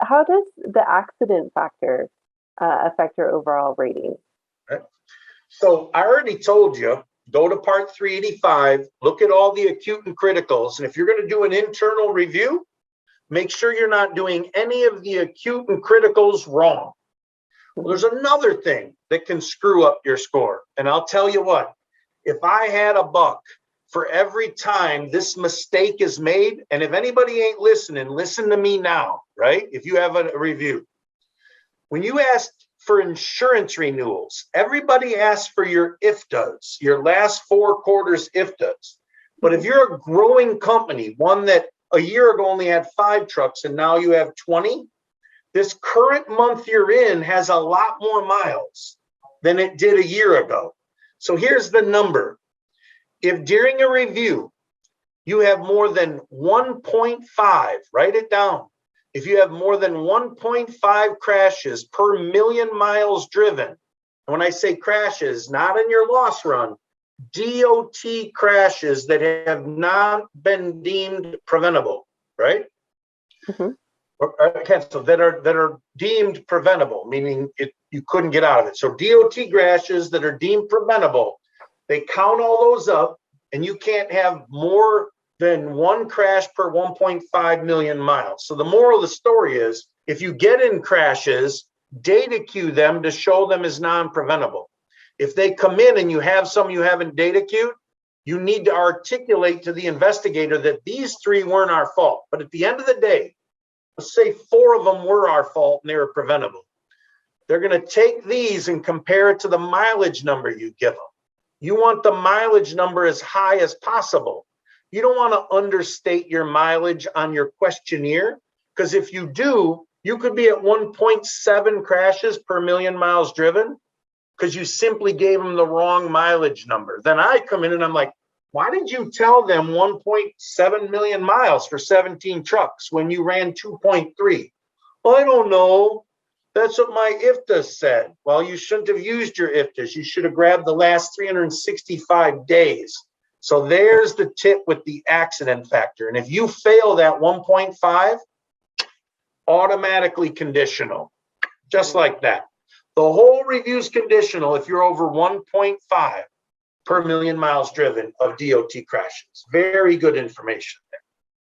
how does the accident factor affect your overall rating? Right. So I already told you, go to part 385, look at all the acute and criticals. And if you're going to do an internal review, make sure you're not doing any of the acute and criticals wrong. Well, there's another thing that can screw up your score. And I'll tell you what, if I had a buck for every time this mistake is made, and if anybody ain't listening, listen to me now, right? If you have a review, when you asked for insurance renewals, everybody asks for your IFTAs, your last 4 quarters IFTAs. But if you're a growing company, one that a year ago only had 5 trucks and now you have 20, this current month you're in has a lot more miles than it did a year ago. So here's the number. If during a review you have more than 1.5, write it down. If you have more than 1.5 crashes per million miles driven, and when I say crashes, not in your loss run, DOT crashes that have not been deemed preventable, right? Mm-hmm. So that are deemed preventable, meaning you couldn't get out of it. So DOT crashes that are deemed preventable, they count all those up, and you can't have more than 1 crash per 1.5 million miles. So the moral of the story is, if you get in crashes, data queue them to show them as non-preventable. If they come in and you have some you haven't data queued, you need to articulate to the investigator that these 3 weren't our fault. But at the end of the day, let's say 4 of them were our fault and they were preventable. They're going to take these and compare it to the mileage number you give them. You want the mileage number as high as possible. You don't want to understate your mileage on your questionnaire, because if you do, you could be at 1.7 crashes per million miles driven because you simply gave them the wrong mileage number. Then I come in and I'm like, why did you tell them 1.7 million miles for 17 trucks when you ran 2.3? Well, I don't know. That's what my IFTA said. Well, you shouldn't have used your IFTAs. You should have grabbed the last 365 days. So there's the tip with the accident factor. And if you fail that 1.5, automatically conditional, just like that. The whole review is conditional if you're over 1.5 per million miles driven of DOT crashes. Very good information.